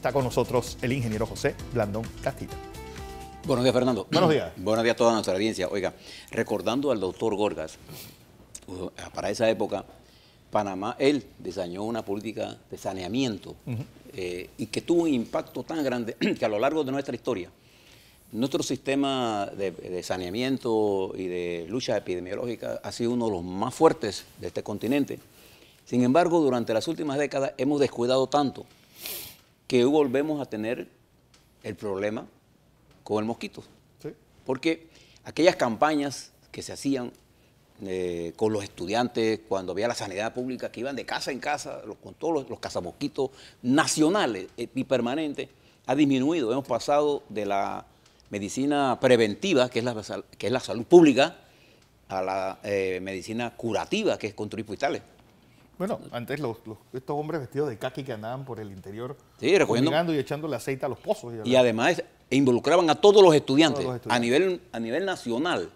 Está con nosotros el ingeniero José Blandón Castillo. Buenos días, Fernando. Buenos días. Buenos días a toda nuestra audiencia. Oiga, recordando al doctor Gorgas, para esa época, Panamá, él diseñó una política de saneamiento y que tuvo un impacto tan grande que a lo largo de nuestra historia, nuestro sistema de saneamiento y de lucha epidemiológica ha sido uno de los más fuertes de este continente. Sin embargo, durante las últimas décadas hemos descuidado tanto que volvemos a tener el problema con el mosquito. Sí. Porque aquellas campañas que se hacían con los estudiantes cuando había la sanidad pública, que iban de casa en casa, con todos los cazamosquitos nacionales y permanentes, ha disminuido. Hemos pasado de la medicina preventiva, que es la salud pública, a la medicina curativa, que es construir hospitales. Bueno, antes estos hombres vestidos de caqui que andaban por el interior, Sí, recogiendo y echándole aceite a los pozos. Y además involucraban a todos los estudiantes, a nivel nacional.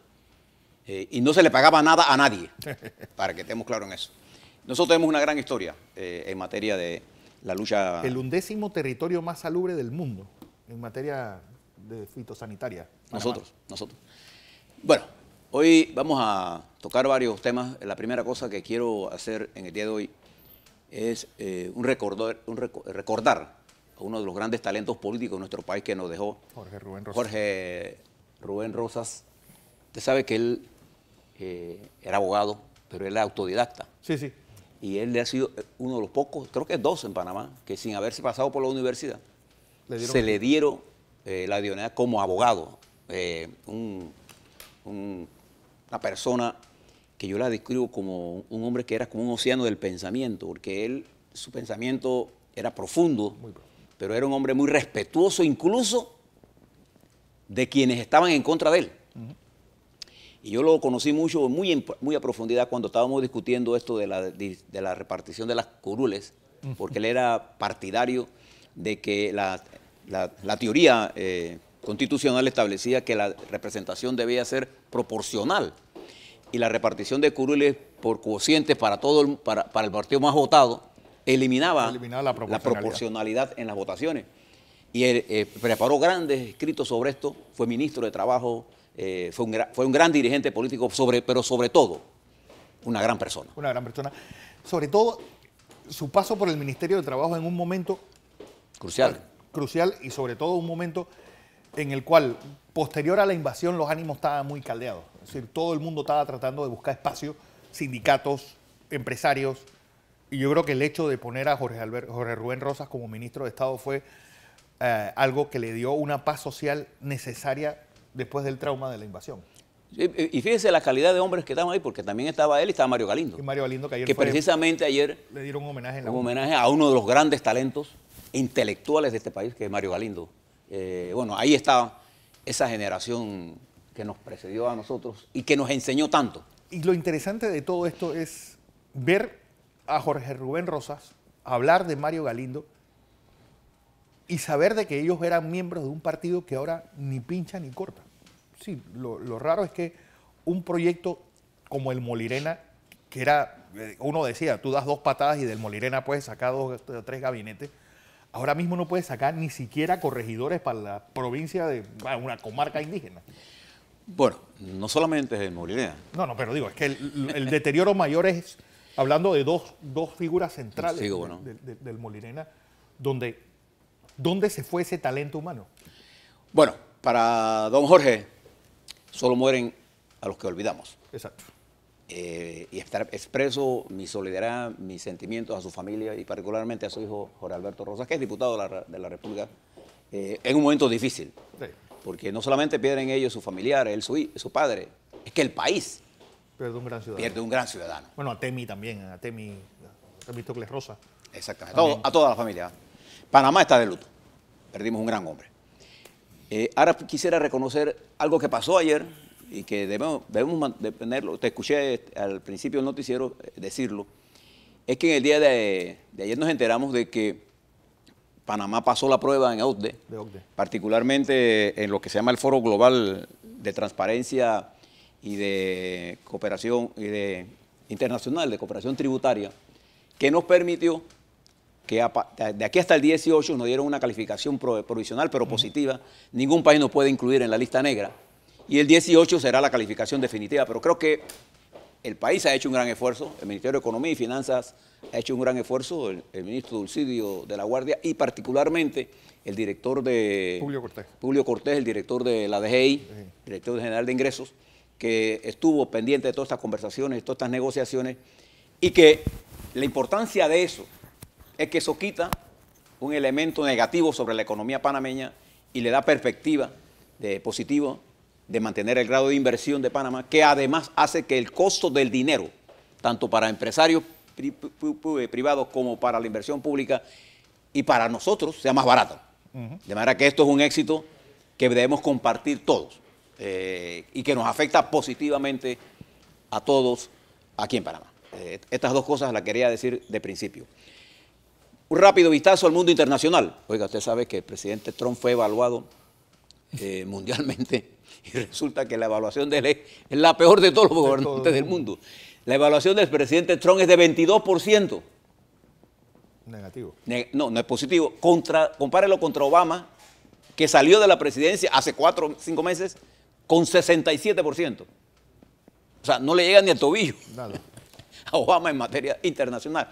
Y no se le pagaba nada a nadie, para que estemos claros en eso. Nosotros tenemos una gran historia en materia de la lucha. El 11º territorio más salubre del mundo en materia de fitosanitaria. Nosotros. Bueno, hoy vamos a tocar varios temas. La primera cosa que quiero hacer en el día de hoy es recordar a uno de los grandes talentos políticos de nuestro país que nos dejó, Jorge Rubén Rosas. Usted sabe que él era abogado, pero él era autodidacta. Sí, sí. Y él ha sido uno de los pocos, creo que es dos en Panamá, que sin haberse pasado por la universidad, le dieron la idoneidad como abogado. Una persona que yo la describo como un hombre que era como un océano del pensamiento, porque su pensamiento era profundo, pero era un hombre muy respetuoso incluso de quienes estaban en contra de él. Y yo lo conocí mucho, muy a profundidad cuando estábamos discutiendo esto de la repartición de las curules, porque él era partidario de que la teoría constitucional establecía que la representación debía ser proporcional y la repartición de curules por cocientes para el partido más votado eliminaba la proporcionalidad en las votaciones. Y él preparó grandes escritos sobre esto, fue ministro de Trabajo, fue un gran dirigente político, pero sobre todo una gran persona. Una gran persona. Sobre todo, su paso por el Ministerio de Trabajo en un momento crucial y sobre todo un momento en el cual, posterior a la invasión, los ánimos estaban muy caldeados. Es decir, todo el mundo estaba tratando de buscar espacio, sindicatos, empresarios, y yo creo que el hecho de poner a Jorge Rubén Rosas como ministro de Estado fue algo que le dio una paz social necesaria después del trauma de la invasión. Y fíjese la calidad de hombres que estaban ahí, porque también estaba él y estaba Mario Galindo. Y Mario Galindo, que precisamente ayer le dieron un homenaje a uno de los grandes talentos intelectuales de este país, que es Mario Galindo. Bueno, ahí estaba esa generación que nos precedió a nosotros y que nos enseñó tanto. Y lo interesante de todo esto es ver a Jorge Rubén Rosas hablar de Mario Galindo y saber de que ellos eran miembros de un partido que ahora ni pincha ni corta. Sí, lo raro es que un proyecto como el Molirena, que era, uno decía, tú das 2 patadas y del Molirena puedes sacar 2 o 3 gabinetes, ahora mismo no puedes sacar ni siquiera corregidores para la provincia de una comarca indígena. Bueno, no solamente es el Molirena. No, pero digo, es que el deterioro mayor es, hablando de dos figuras centrales del Molirena, ¿dónde se fue ese talento humano? Bueno, para don Jorge, solo mueren a los que olvidamos. Exacto. Y expreso mi solidaridad, mis sentimientos a su familia y particularmente a su hijo Jorge Alberto Rosas, que es diputado de la República, en un momento difícil. Sí. Porque no solamente pierden ellos su familiar, él su padre, es que el país pierde un gran ciudadano. Bueno, a Temi también, a Temístocles Rosa. Exactamente, a toda la familia. Panamá está de luto, perdimos un gran hombre. Ahora quisiera reconocer algo que pasó ayer y que debemos tenerlo. Te escuché al principio del noticiero decirlo. Es que en el día de ayer nos enteramos de que Panamá pasó la prueba en OCDE, particularmente en lo que se llama el Foro Global de Transparencia y de Cooperación Internacional de Cooperación Tributaria, que nos permitió que de aquí hasta el 18 nos dieron una calificación provisional, pero positiva. Ningún país nos puede incluir en la lista negra. Y el 18 será la calificación definitiva. Pero creo que el país ha hecho un gran esfuerzo. El Ministerio de Economía y Finanzas ha hecho un gran esfuerzo. El ministro Dulcidio de la Guardia y particularmente el director de... Publio Cortés, el director de la DGI, director general de ingresos, que estuvo pendiente de todas estas conversaciones, de todas estas negociaciones, y que la importancia de eso es que eso quita un elemento negativo sobre la economía panameña y le da perspectiva positiva de mantener el grado de inversión de Panamá, que además hace que el costo del dinero, tanto para empresarios privados como para la inversión pública y para nosotros, sea más barato. De manera que esto es un éxito que debemos compartir todos y que nos afecta positivamente a todos aquí en Panamá. Estas dos cosas las quería decir de principio. Un rápido vistazo al mundo internacional. Oiga, usted sabe que el presidente Trump fue evaluado mundialmente y resulta que la evaluación de él es la peor de todos los gobernantes del mundo. La evaluación del presidente Trump es de 22%. Negativo. No es positivo. Compárelo contra Obama, que salió de la presidencia hace 4 o 5 meses con 67%. O sea, no le llega ni al tobillo a Obama en materia internacional.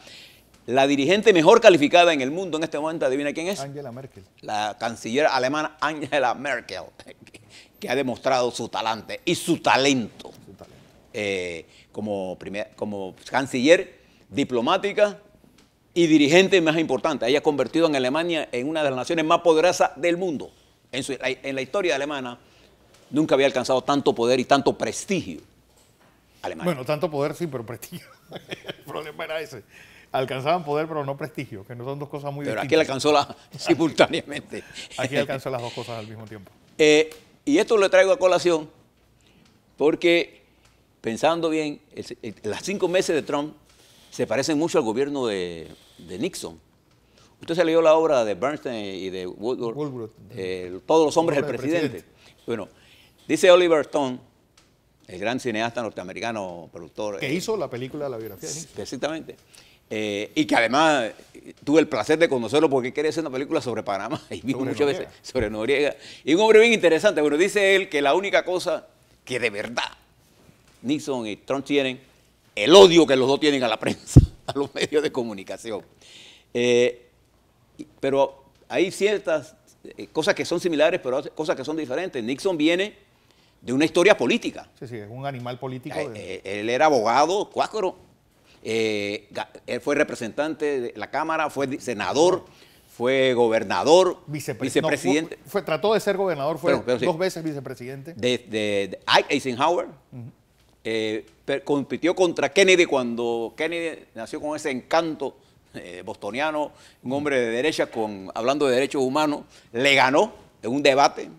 La dirigente mejor calificada en el mundo en este momento, ¿adivina quién es? Angela Merkel. La canciller alemana Angela Merkel, que ha demostrado su talante y su talento. Como canciller, diplomática y dirigente más importante. Ella ha convertido a Alemania en una de las naciones más poderosas del mundo. En la historia alemana nunca había alcanzado tanto poder y tanto prestigio Alemania. Bueno, tanto poder sí, pero prestigio. El problema era ese. Alcanzaban poder, pero no prestigio, que no son dos cosas muy distintas. Pero aquí la alcanzó simultáneamente. Aquí alcanzó las dos cosas al mismo tiempo. Y esto lo traigo a colación porque, pensando bien, las 5 meses de Trump se parecen mucho al gobierno de Nixon. Usted se leyó la obra de Bernstein y de Woodward, Todos los hombres del presidente. Bueno, dice Oliver Stone, el gran cineasta norteamericano, productor. Que hizo la película de la biografía de Nixon. Exactamente. Y que además tuve el placer de conocerlo porque quería hacer una película sobre Panamá y vi muchas veces sobre Noriega. Y un hombre bien interesante. Bueno, dice él que la única cosa que de verdad Nixon y Trump tienen, el odio que los dos tienen a la prensa, a los medios de comunicación. Pero hay ciertas cosas que son similares, pero cosas que son diferentes. Nixon viene de una historia política. Sí, sí, es un animal político. Él era abogado, cuáquero. Él fue representante de la Cámara, fue senador, fue gobernador, vicepresidente. Trató de ser gobernador, fue 2 veces vicepresidente. De Ike Eisenhower. Compitió contra Kennedy cuando Kennedy nació con ese encanto bostoniano, un hombre de derecha hablando de derechos humanos. Le ganó en un debate,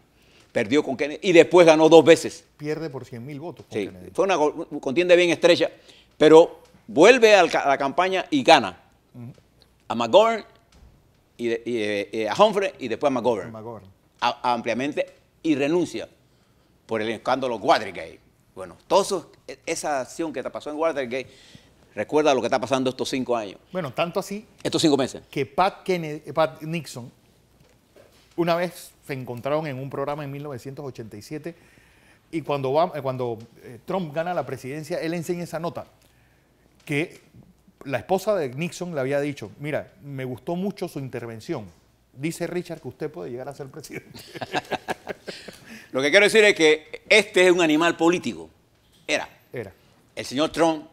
perdió con Kennedy y después ganó 2 veces. Pierde por 100.000 votos con Kennedy. Fue una contienda bien estrecha, pero vuelve a la campaña y gana a McGovern y a Humphrey y después a McGovern. Ampliamente y renuncia por el escándalo Watergate. Bueno, esa acción que pasó en Watergate recuerda lo que está pasando estos 5 años. Bueno, tanto así. Estos 5 meses. Que Pat Nixon, una vez se encontraron en un programa en 1987 y cuando Trump gana la presidencia, él enseña esa nota. Que la esposa de Nixon le había dicho, mira, me gustó mucho su intervención. Dice Richard que usted puede llegar a ser presidente. Lo que quiero decir es que este es un animal político. Era. El señor Trump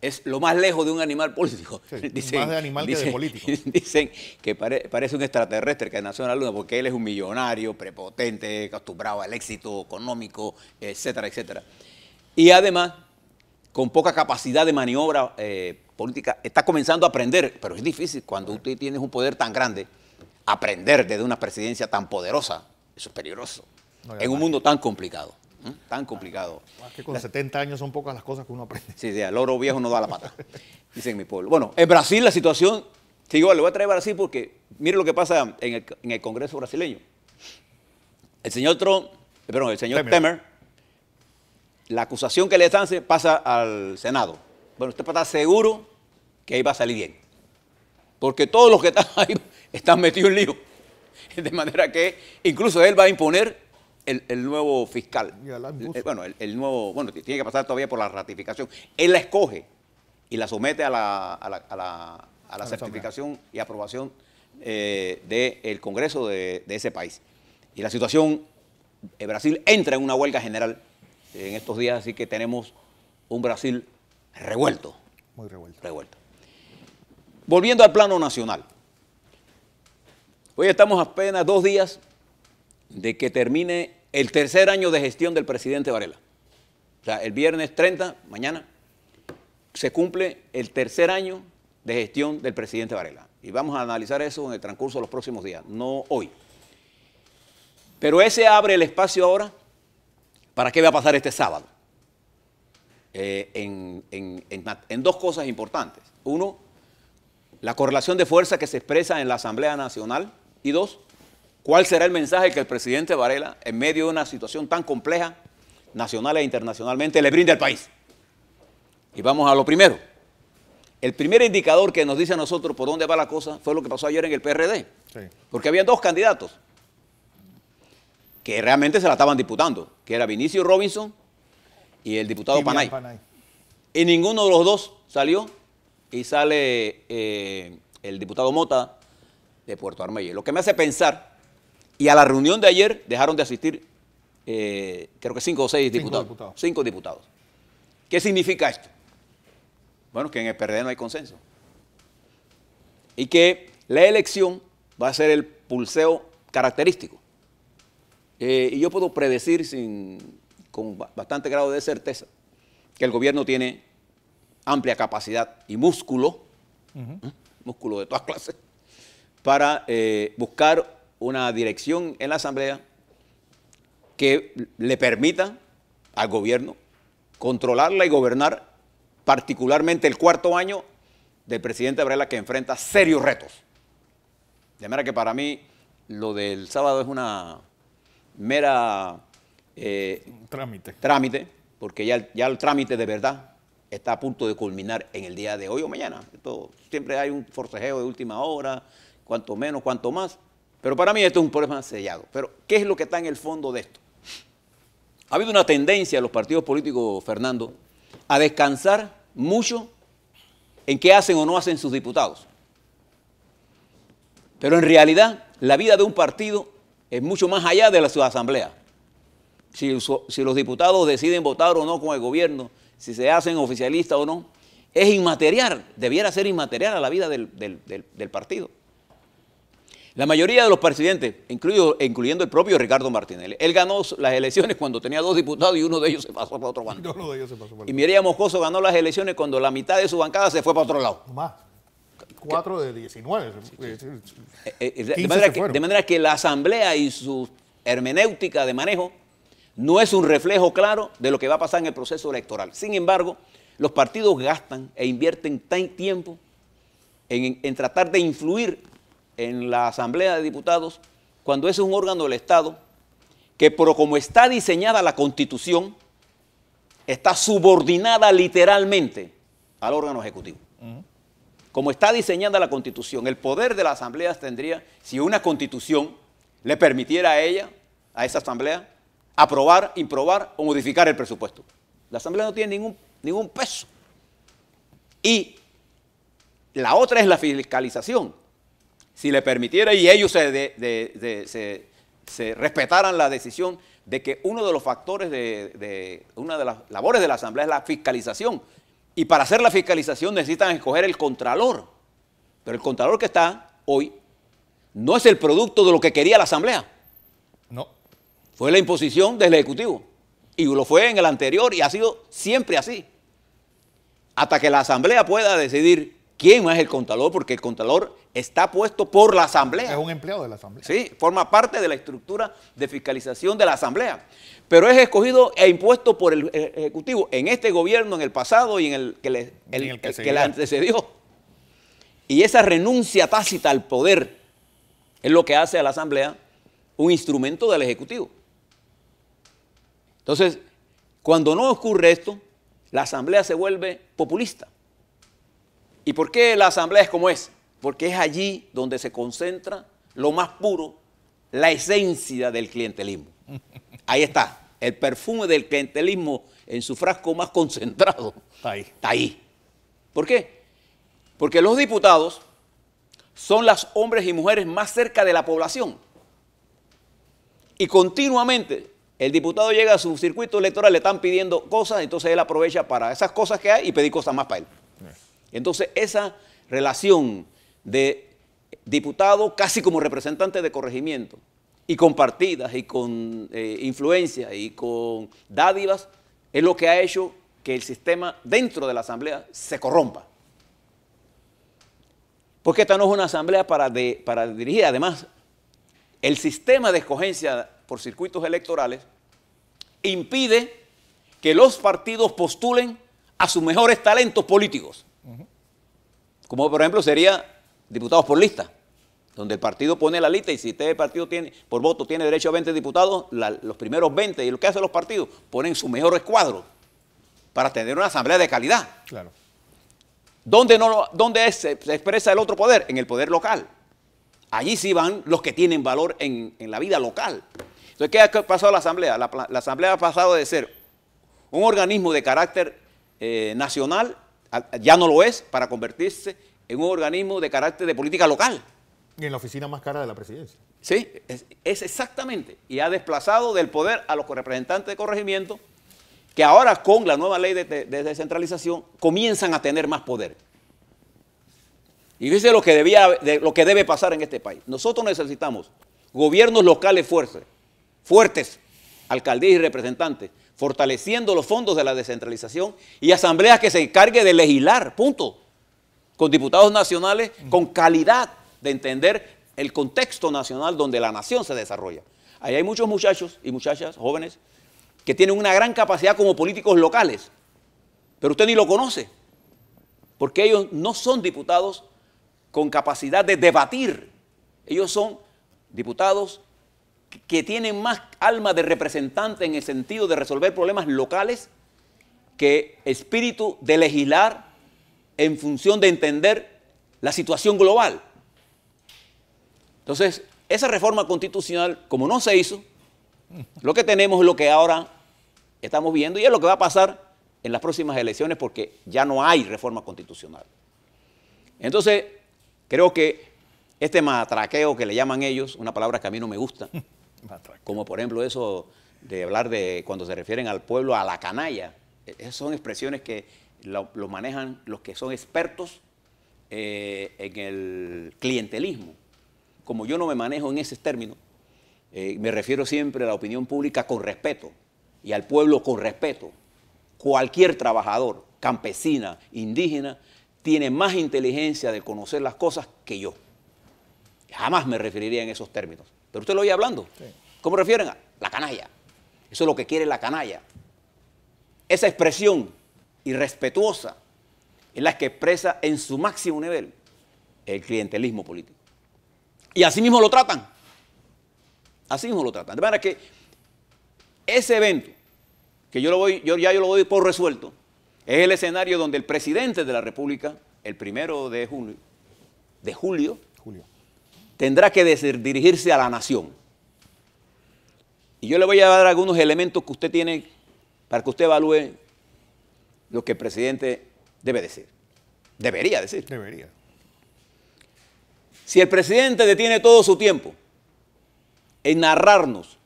es lo más lejos de un animal político. Sí, dicen, más de animal que de político. Dicen que parece un extraterrestre que nació en la luna porque él es un millonario, prepotente, acostumbrado al éxito económico, etcétera, etcétera. Y además, con poca capacidad de maniobra política, está comenzando a aprender, pero es difícil cuando usted tiene un poder tan grande, aprender desde una presidencia tan poderosa. Eso es peligroso. En un mundo tan complicado. Tan complicado. Más que con 70 años son pocas las cosas que uno aprende. Sí, al loro viejo no da la pata, dicen en mi pueblo. Bueno, en Brasil la situación, le voy a traer a Brasil porque mire lo que pasa en el Congreso brasileño. El señor Temer, la acusación que le dan pasa al Senado. Bueno, usted puede estar seguro que ahí va a salir bien. porque todos los que están ahí están metidos en lío. De manera que incluso él va a imponer el nuevo fiscal. El nuevo, tiene que pasar todavía por la ratificación. Él la escoge y la somete a la certificación y aprobación del Congreso de ese país. Y la situación, Brasil entra en una huelga general en estos días, así que tenemos un Brasil revuelto. Muy revuelto. Volviendo al plano nacional. Hoy estamos apenas 2 días de que termine el tercer año de gestión del presidente Varela. O sea, el viernes 30, mañana, se cumple el tercer año de gestión del presidente Varela. Y vamos a analizar eso en el transcurso de los próximos días, no hoy. Pero ese abre el espacio ahora para qué va a pasar este sábado. En 2 cosas importantes. 1, la correlación de fuerza que se expresa en la Asamblea Nacional. Y 2, ¿cuál será el mensaje que el presidente Varela, en medio de una situación tan compleja, nacional e internacionalmente, le brinda al país? Y vamos a lo primero. El primer indicador que nos dice a nosotros por dónde va la cosa fue lo que pasó ayer en el PRD. Sí. Porque había 2 candidatos que realmente se la estaban disputando, que era Vinicio Robinson y el diputado Panay. Y ninguno de los 2 salió, y sale el diputado Mota de Puerto Armuelles. Lo que me hace pensar, y a la reunión de ayer dejaron de asistir, creo que 5 o 6 diputados. 5 diputados. ¿Qué significa esto? Bueno, que en el PRD no hay consenso. Y que la elección va a ser el pulseo característico. Y yo puedo predecir con bastante grado de certeza que el gobierno tiene amplia capacidad y músculo, músculo de todas clases, para buscar una dirección en la Asamblea que le permita al gobierno controlarla y gobernar, particularmente el 4º año del presidente Varela, que enfrenta serios retos. De manera que para mí lo del sábado es una mera trámite, porque ya el trámite de verdad está a punto de culminar en el día de hoy o mañana. Siempre hay un forcejeo de última hora, cuanto menos, cuanto más. Pero para mí esto es un problema sellado. Pero, ¿qué es lo que está en el fondo de esto? Ha habido una tendencia en los partidos políticos, Fernando, a descansar mucho en qué hacen o no hacen sus diputados. Pero en realidad, la vida de un partido es mucho más allá de su asamblea. Si los diputados deciden votar o no con el gobierno, si se hacen oficialistas o no, es inmaterial, debiera ser inmaterial a la vida del partido. La mayoría de los presidentes, incluyendo el propio Ricardo Martinelli, él ganó las elecciones cuando tenía 2 diputados y uno de ellos se pasó para otro bando. Y Mireya Moscoso ganó las elecciones cuando la mitad de su bancada se fue para otro lado. Más. 4 de 19. De manera que la Asamblea y su hermenéutica de manejo no es un reflejo claro de lo que va a pasar en el proceso electoral. Sin embargo, los partidos gastan e invierten tiempo en tratar de influir en la Asamblea de Diputados, cuando ese es un órgano del Estado que, por como está diseñada la Constitución, está subordinada literalmente al órgano ejecutivo. Como está diseñada la Constitución, el poder de la Asamblea tendría, si una Constitución le permitiera a ella, a esa Asamblea, aprobar, improbar o modificar el presupuesto. La Asamblea no tiene ningún peso. Y la otra es la fiscalización. Si le permitiera y ellos se respetaran la decisión de que uno de los factores una de las labores de la Asamblea es la fiscalización. Y para hacer la fiscalización necesitan escoger el contralor. Pero el contralor que está hoy no es el producto de lo que quería la Asamblea. No. Fue la imposición del Ejecutivo. Y lo fue en el anterior y ha sido siempre así. Hasta que la Asamblea pueda decidir quién es el contralor, porque el contralor está puesto por la Asamblea. Es un empleado de la Asamblea. Sí, forma parte de la estructura de fiscalización de la Asamblea. Pero es escogido e impuesto por el Ejecutivo en este gobierno, en el pasado y en el que le antecedió. Y esa renuncia tácita al poder es lo que hace a la Asamblea un instrumento del Ejecutivo. Entonces, cuando no ocurre esto, la Asamblea se vuelve populista. ¿Y por qué la Asamblea es como es? porque es allí donde se concentra lo más puro, la esencia del clientelismo. Ahí está, el perfume del clientelismo en su frasco más concentrado. Está ahí. Está ahí. ¿Por qué? Porque los diputados son los hombres y mujeres más cerca de la población. Y continuamente el diputado llega a su circuito electoral, le están pidiendo cosas, entonces él aprovecha para esas cosas que hay y pedir cosas más para él. Entonces esa relación de diputado casi como representante de corregimiento y con partidas y con influencia y con dádivas es lo que ha hecho que el sistema dentro de la asamblea se corrompa. Porque esta no es una asamblea para dirigir. Además, el sistema de escogencia por circuitos electorales impide que los partidos postulen a sus mejores talentos políticos. Como por ejemplo sería diputados por lista, donde el partido pone la lista y si este partido tiene, por voto tiene derecho a 20 diputados, los primeros 20, y lo que hacen los partidos, ponen sus mejores cuadros para tener una asamblea de calidad. Claro. ¿Dónde se expresa el otro poder? En el poder local. Allí sí van los que tienen valor en la vida local. Entonces, ¿qué ha pasado a la asamblea? La asamblea ha pasado de ser un organismo de carácter nacional, ya no lo es, para convertirse en un organismo de carácter de política local. Y en la oficina más cara de la presidencia. Sí, es exactamente. Y ha desplazado del poder a los representantes de corregimiento, que ahora con la nueva ley de descentralización comienzan a tener más poder. Y fíjese lo que debe pasar en este país. Nosotros necesitamos gobiernos locales fuertes, alcaldías y representantes, fortaleciendo los fondos de la descentralización y asambleas que se encargue de legislar, punto. Con diputados nacionales con calidad de entender el contexto nacional donde la nación se desarrolla. Ahí hay muchos muchachos y muchachas jóvenes que tienen una gran capacidad como políticos locales, pero usted ni lo conoce, porque ellos no son diputados con capacidad de debatir. Ellos son diputados que tienen más alma de representante en el sentido de resolver problemas locales que espíritu de legislar en función de entender la situación global. Entonces, esa reforma constitucional, como no se hizo, lo que tenemos es lo que ahora estamos viendo y es lo que va a pasar en las próximas elecciones porque ya no hay reforma constitucional. Entonces, creo que este matraqueo que le llaman ellos, una palabra que a mí no me gusta, como por ejemplo eso de hablar de cuando se refieren al pueblo, a la canalla, esas son expresiones que lo manejan los que son expertos en el clientelismo. Como yo no me manejo en ese término, me refiero siempre a la opinión pública con respeto y al pueblo con respeto. Cualquier trabajador, campesina, indígena, tiene más inteligencia de conocer las cosas que yo. Jamás me referiría en esos términos. Pero usted lo oye hablando. Sí. ¿Cómo refieren? A la canalla. Eso es lo que quiere la canalla. Esa expresión irrespetuosa es la que expresa en su máximo nivel el clientelismo político. Y así mismo lo tratan. Así mismo lo tratan. De manera que ese evento, que yo lo doy por resuelto, es el escenario donde el presidente de la República, el 1 de julio, tendrá que dirigirse a la nación. Y yo le voy a dar algunos elementos que usted tiene para que usted evalúe lo que el presidente debe decir. Debería decir. Debería. Si el presidente detiene todo su tiempo en narrarnos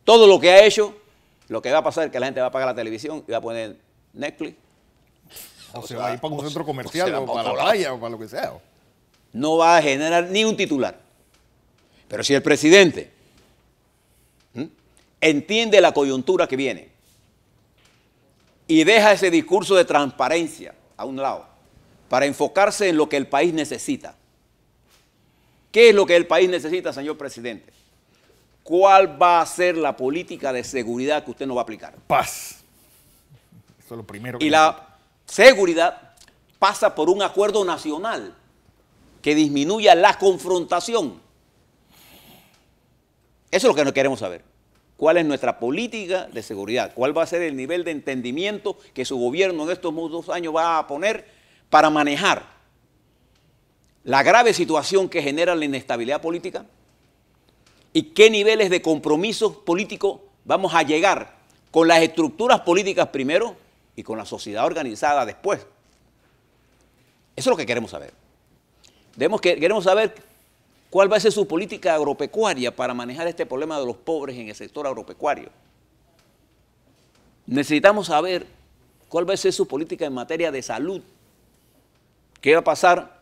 todo lo que ha hecho, lo que va a pasar es que la gente va a pagar la televisión y va a poner Netflix. O se va a ir para un centro comercial o para la playa o para lo que sea. No va a generar ni un titular. Pero si el presidente entiende la coyuntura que viene y deja ese discurso de transparencia a un lado para enfocarse en lo que el país necesita. ¿Qué es lo que el país necesita, señor presidente? ¿Cuál va a ser la política de seguridad que usted no va a aplicar? Paz. Eso es lo primero que y la seguridad pasa por un acuerdo nacional que disminuya la confrontación. Eso es lo que no queremos saber. ¿Cuál es nuestra política de seguridad? ¿Cuál va a ser el nivel de entendimiento que su gobierno en estos 2 años va a poner para manejar la grave situación que genera la inestabilidad política y qué niveles de compromiso político vamos a llegar con las estructuras políticas primero y con la sociedad organizada después. Eso es lo que queremos saber. Queremos saber cuál va a ser su política agropecuaria para manejar este problema de los pobres en el sector agropecuario. Necesitamos saber cuál va a ser su política en materia de salud. ¿Qué va a pasar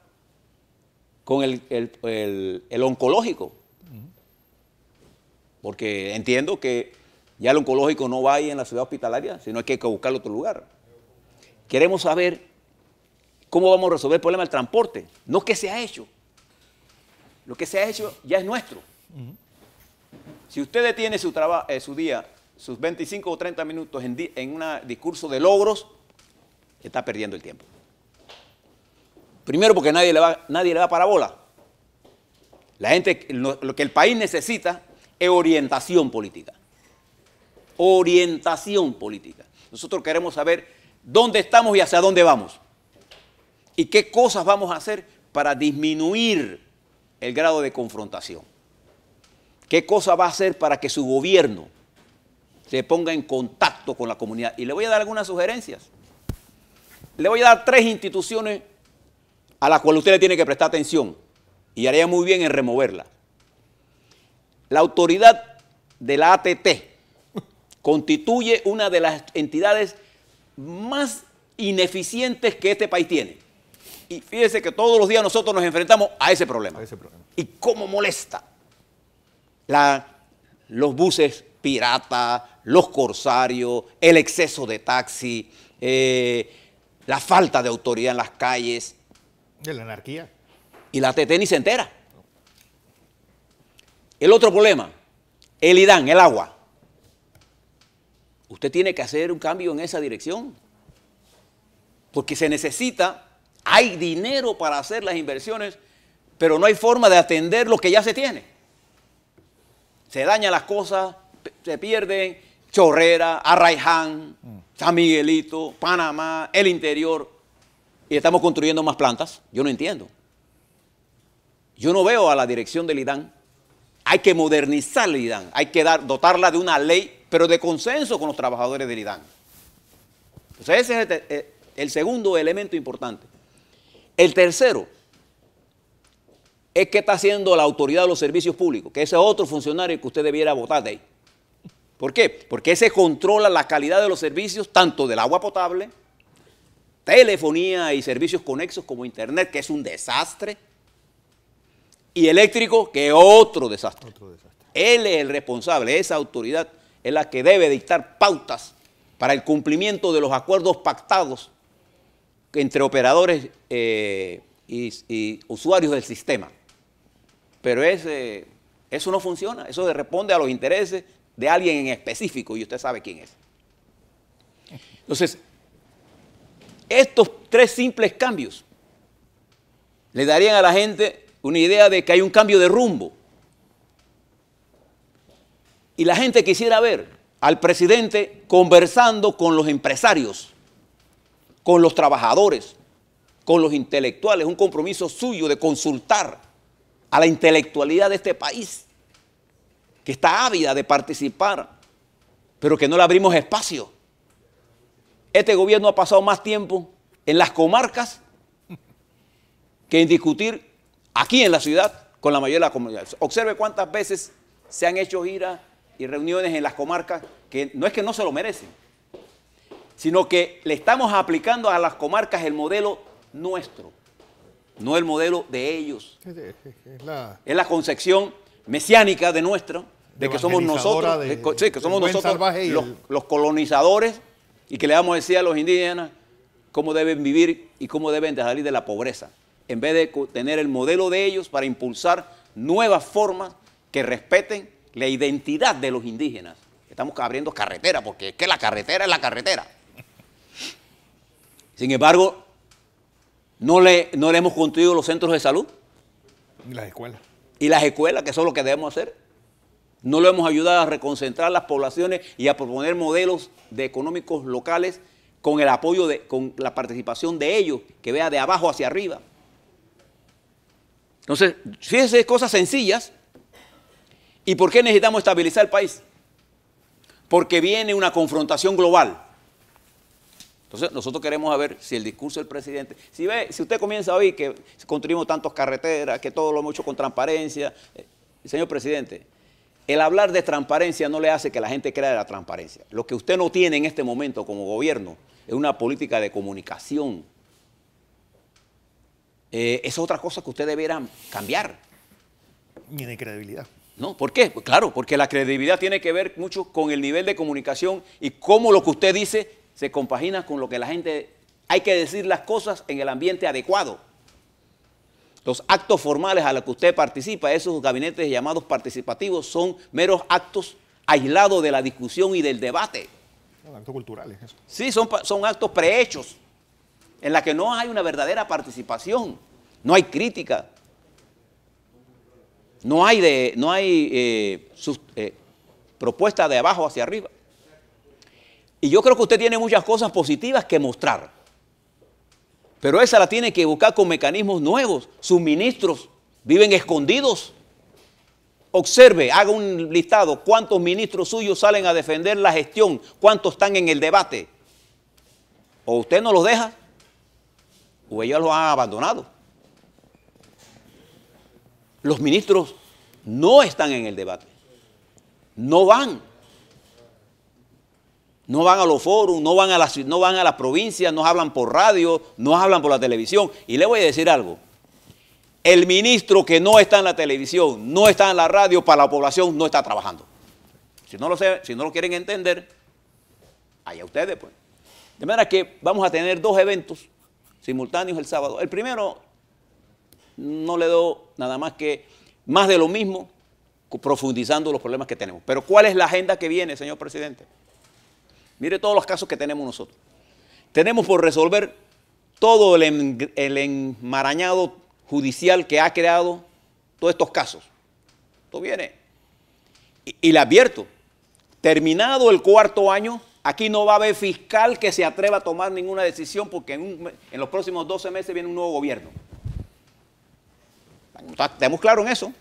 con el oncológico? Porque entiendo que ya el oncológico no va ahí en la ciudad hospitalaria, sino hay que buscarlo en otro lugar. Queremos saber cómo vamos a resolver el problema del transporte. No que se ha hecho. Lo que se ha hecho ya es nuestro. Si usted detiene su día, sus 25 o 30 minutos en un discurso de logros, está perdiendo el tiempo. Primero porque nadie le va para bola. La gente, lo que el país necesita es orientación política. Orientación política. Nosotros queremos saber dónde estamos y hacia dónde vamos. Y qué cosas vamos a hacer para disminuir el grado de confrontación. ¿Qué cosa va a hacer para que su gobierno se ponga en contacto con la comunidad? Y le voy a dar algunas sugerencias. Le voy a dar 3 instituciones a las cuales usted le tiene que prestar atención y haría muy bien en removerla. La autoridad de la ATT constituye una de las entidades más ineficientes que este país tiene. Y fíjese que todos los días nosotros nos enfrentamos a ese problema. Y cómo molesta. Los buses piratas, los corsarios, el exceso de taxi, la falta de autoridad en las calles. De la anarquía. Y la ATT ni se entera. El otro problema, el IDAN, el agua. Usted tiene que hacer un cambio en esa dirección. Porque se necesita, hay dinero para hacer las inversiones, pero no hay forma de atender lo que ya se tiene. Se dañan las cosas, se pierden. Chorrera, Arraiján, San Miguelito, Panamá, el interior. Y estamos construyendo más plantas. Yo no entiendo. Yo no veo a la dirección del IDAN. Hay que modernizar el IDAN. Hay que dotarla de una ley, pero de consenso con los trabajadores del IDAN. Entonces ese es el segundo elemento importante. El tercero es qué está haciendo la autoridad de los servicios públicos, que ese es otro funcionario que usted debiera votar de ahí. ¿Por qué? Porque ese controla la calidad de los servicios, tanto del agua potable, telefonía y servicios conexos como internet, que es un desastre, y eléctrico, que es otro desastre. Él es el responsable, esa autoridad es la que debe dictar pautas para el cumplimiento de los acuerdos pactados entre operadores y usuarios del sistema. Pero eso no funciona, eso responde a los intereses de alguien en específico y usted sabe quién es. Entonces, estos 3 simples cambios le darían a la gente una idea de que hay un cambio de rumbo. Y la gente quisiera ver al presidente conversando con los empresarios, con los trabajadores, con los intelectuales, un compromiso suyo de consultar a la intelectualidad de este país, que está ávida de participar, pero que no le abrimos espacio. Este gobierno ha pasado más tiempo en las comarcas que en discutir aquí en la ciudad con la mayoría de la comunidad. Observe cuántas veces se han hecho giras y reuniones en las comarcas que no se lo merecen, sino que le estamos aplicando a las comarcas el modelo nuestro, no el modelo de ellos. Es la concepción mesiánica de nuestra, de que somos nosotros, que somos nosotros los colonizadores y que le vamos a decir a los indígenas cómo deben vivir y cómo deben de salir de la pobreza, en vez de tener el modelo de ellos para impulsar nuevas formas que respeten la identidad de los indígenas. Estamos abriendo carretera, porque es que la carretera es la carretera. Sin embargo, no le hemos construido los centros de salud. Y las escuelas. Y las escuelas, que eso es lo que debemos hacer. No le hemos ayudado a reconcentrar las poblaciones y a proponer modelos económicos locales con el apoyo, con la participación de ellos, que vea de abajo hacia arriba. Entonces, fíjense, cosas sencillas. ¿Y por qué necesitamos estabilizar el país? Porque viene una confrontación global. Entonces, nosotros queremos ver si el discurso del presidente, si usted comienza a oír que construimos tantas carreteras, que todo lo hemos hecho con transparencia, señor presidente, el hablar de transparencia no le hace que la gente crea de la transparencia. Lo que usted no tiene en este momento como gobierno es una política de comunicación. Es otra cosa que usted deberá cambiar. Ni de credibilidad. ¿No? ¿Por qué? Pues claro, porque la credibilidad tiene que ver mucho con el nivel de comunicación y cómo lo que usted dice se compagina con lo que la gente... Hay que decir las cosas en el ambiente adecuado. Los actos formales a los que usted participa, esos gabinetes llamados participativos, son meros actos aislados de la discusión y del debate. Son actos culturales, eso. Sí, son actos prehechos, en los que no hay una verdadera participación, no hay crítica, no hay propuesta de abajo hacia arriba. Y yo creo que usted tiene muchas cosas positivas que mostrar. Pero esa la tiene que buscar con mecanismos nuevos. Sus ministros viven escondidos. Observe, haga un listado. ¿Cuántos ministros suyos salen a defender la gestión? ¿Cuántos están en el debate? O usted no los deja, o ellos los han abandonado. Los ministros no están en el debate. No van. No van a los foros, no van a las provincias, no hablan por radio, no hablan por la televisión. Y le voy a decir algo. El ministro que no está en la televisión, no está en la radio, para la población no está trabajando. Si no lo quieren entender, allá ustedes pues. De manera que vamos a tener 2 eventos simultáneos el sábado. El primero no le doy nada más que más de lo mismo, profundizando los problemas que tenemos. Pero ¿cuál es la agenda que viene, señor presidente? Mire todos los casos que tenemos nosotros. Tenemos por resolver todo el enmarañado judicial que ha creado todos estos casos. Esto viene. Y le advierto, terminado el 4º año, aquí no va a haber fiscal que se atreva a tomar ninguna decisión porque en los próximos 12 meses viene un nuevo gobierno. Estamos claros en eso.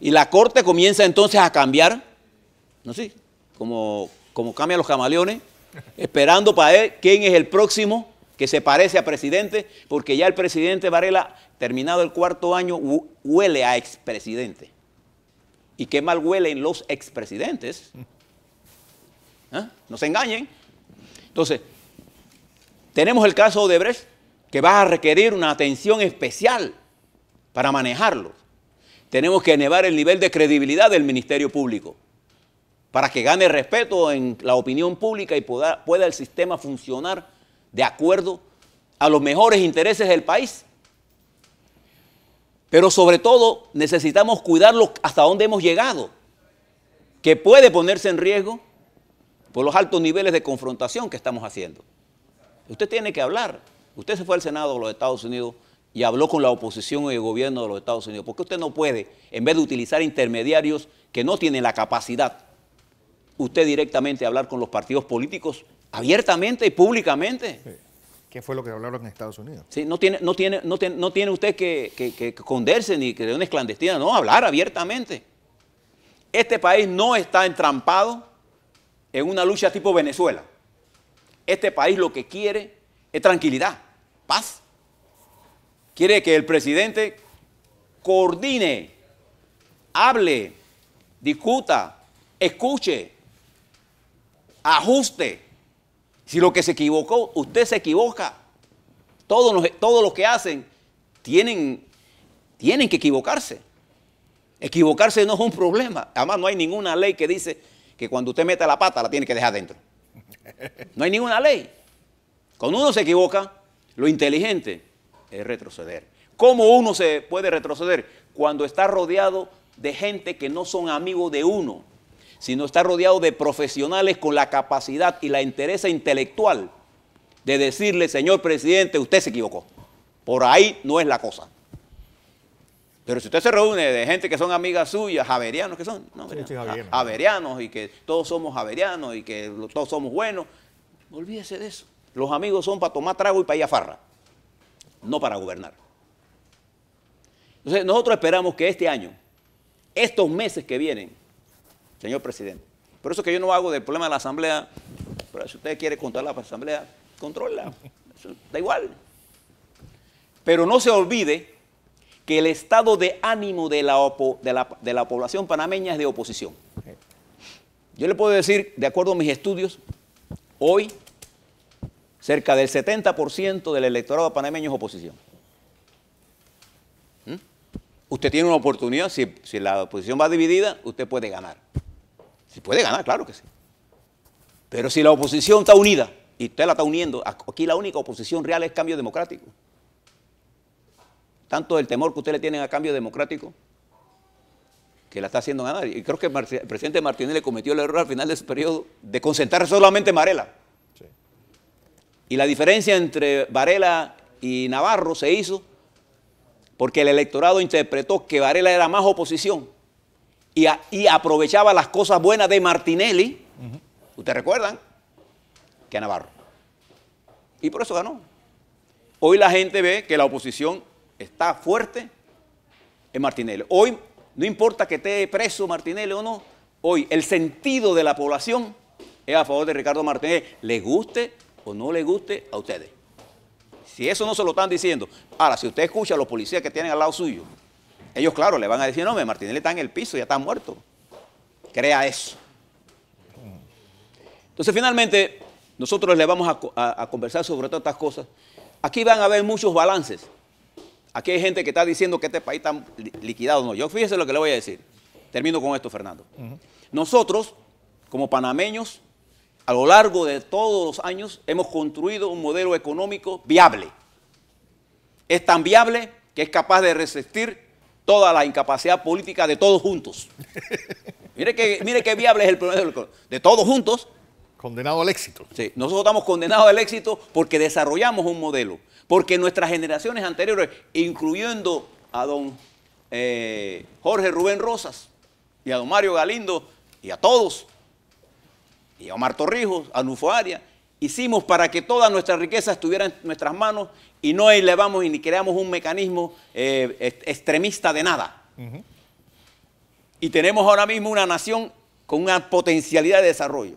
Y la Corte comienza entonces a cambiar, no sé, como cambian los camaleones, esperando para ver quién es el próximo que se parece a presidente, porque ya el presidente Varela, terminado el 4º año, huele a expresidente. Y qué mal huelen los expresidentes. No se engañen. Entonces, tenemos el caso de Odebrecht, que va a requerir una atención especial para manejarlo. Tenemos que elevar el nivel de credibilidad del Ministerio Público, para que gane respeto en la opinión pública y pueda el sistema funcionar de acuerdo a los mejores intereses del país. Pero sobre todo necesitamos cuidarlo hasta donde hemos llegado, que puede ponerse en riesgo por los altos niveles de confrontación que estamos haciendo. Usted tiene que hablar. Usted se fue al Senado de los Estados Unidos y habló con la oposición y el gobierno de los Estados Unidos. ¿Por qué usted no puede, en vez de utilizar intermediarios que no tienen la capacidad, usted directamente hablar con los partidos políticos abiertamente y públicamente? Sí. ¿Qué fue lo que hablaron en Estados Unidos? Sí, no tiene usted que esconderse ni creaciones clandestinas, no, hablar abiertamente. Este país no está entrampado en una lucha tipo Venezuela. Este país lo que quiere es tranquilidad, paz. Quiere que el presidente coordine, hable, discuta, escuche, ajuste. Si lo que se equivocó, usted se equivoca. Todos los que hacen tienen que equivocarse. Equivocarse no es un problema. Además, no hay ninguna ley que dice que cuando usted mete la pata la tiene que dejar dentro. No hay ninguna ley. Cuando uno se equivoca, lo inteligente es retroceder. ¿Cómo uno se puede retroceder? Cuando está rodeado de gente que no son amigos de uno, sino está rodeado de profesionales con la capacidad y la entereza intelectual de decirle, señor presidente, usted se equivocó. Por ahí no es la cosa. Pero si usted se reúne de gente que son amigas suyas, javerianos que son, no, sí, javerianos, y que todos somos javerianos y que todos somos buenos, olvídese de eso. Los amigos son para tomar trago y para ir a farra, no para gobernar. Entonces, nosotros esperamos que este año, estos meses que vienen, señor presidente, por eso que yo no hago del problema de la Asamblea, pero si usted quiere controlar la Asamblea, controla, eso da igual. Pero no se olvide que el estado de ánimo de la población panameña es de oposición. Yo le puedo decir, de acuerdo a mis estudios, hoy cerca del 70% del electorado panameño es oposición. Usted tiene una oportunidad, si la oposición va dividida, usted puede ganar. Si puede ganar, claro que sí. Pero si la oposición está unida, y usted la está uniendo, aquí la única oposición real es Cambio Democrático. Tanto el temor que usted le tiene a Cambio Democrático, que la está haciendo ganar. Y creo que el presidente Martinelli le cometió el error al final de ese periodo de concentrar solamente en Varela. Sí. Y la diferencia entre Varela y Navarro se hizo porque el electorado interpretó que Varela era más oposición y aprovechaba las cosas buenas de Martinelli, ¿ustedes recuerdan? Que a Navarro. Y por eso ganó. Hoy la gente ve que la oposición está fuerte en Martinelli. Hoy, no importa que esté preso Martinelli o no, hoy el sentido de la población es a favor de Ricardo Martinelli, le guste o no le guste a ustedes. Si eso no se lo están diciendo, ahora, si usted escucha a los policías que tienen al lado suyo, ellos, claro, le van a decir, no, Martinelli está en el piso, ya está muerto. Crea eso. Entonces, finalmente, nosotros le vamos a conversar sobre todas estas cosas. Aquí van a haber muchos balances. Aquí hay gente que está diciendo que este país está liquidado. No, yo fíjese lo que le voy a decir. Termino con esto, Fernando. Nosotros, como panameños, a lo largo de todos los años, hemos construido un modelo económico viable. Es tan viable que es capaz de resistir toda la incapacidad política de todos juntos. Mire qué viable es el modelo de todos juntos. Condenado al éxito. Sí, nosotros estamos condenados al éxito porque desarrollamos un modelo. Porque nuestras generaciones anteriores, incluyendo a don Jorge Rubén Rosas y a don Mario Galindo y a todos, y a Omar Torrijos, a Nufo Arias, hicimos para que toda nuestra riqueza estuviera en nuestras manos y no elevamos y ni creamos un mecanismo extremista de nada. Y tenemos ahora mismo una nación con una potencialidad de desarrollo.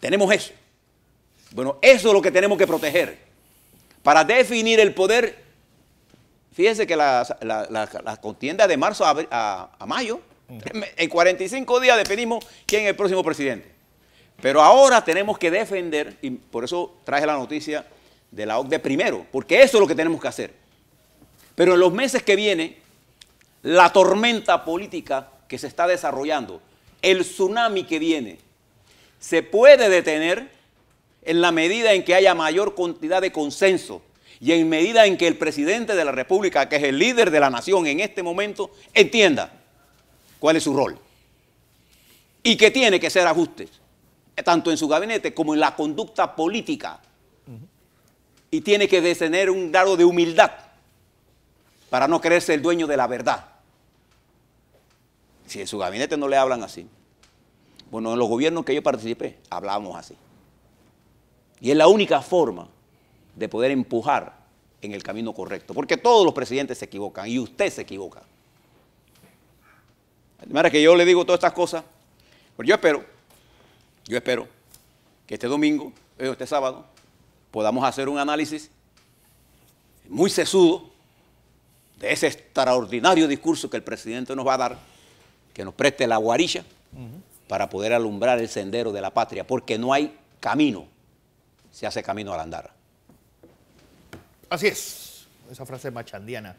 Tenemos eso. Bueno, eso es lo que tenemos que proteger. Para definir el poder, fíjense que la contienda de marzo a mayo, en 45 días definimos quién es el próximo presidente. Pero ahora tenemos que defender, y por eso traje la noticia de la OCDE primero, porque eso es lo que tenemos que hacer. Pero en los meses que vienen, la tormenta política que se está desarrollando, el tsunami que viene, se puede detener en la medida en que haya mayor cantidad de consenso y en medida en que el presidente de la República, que es el líder de la nación en este momento, entienda cuál es su rol y que tiene que hacer ajustes, tanto en su gabinete como en la conducta política. Y tiene que tener un grado de humildad para no creerse el dueño de la verdad. Si en su gabinete no le hablan así. Bueno, en los gobiernos que yo participé, hablábamos así. Y es la única forma de poder empujar en el camino correcto. Porque todos los presidentes se equivocan y usted se equivoca. De manera que yo le digo todas estas cosas, pero yo espero que este domingo, este sábado, podamos hacer un análisis muy sesudo de ese extraordinario discurso que el presidente nos va a dar, que nos preste la guarilla para poder alumbrar el sendero de la patria, porque no hay camino, se hace camino al andar. Así es, esa frase machandiana.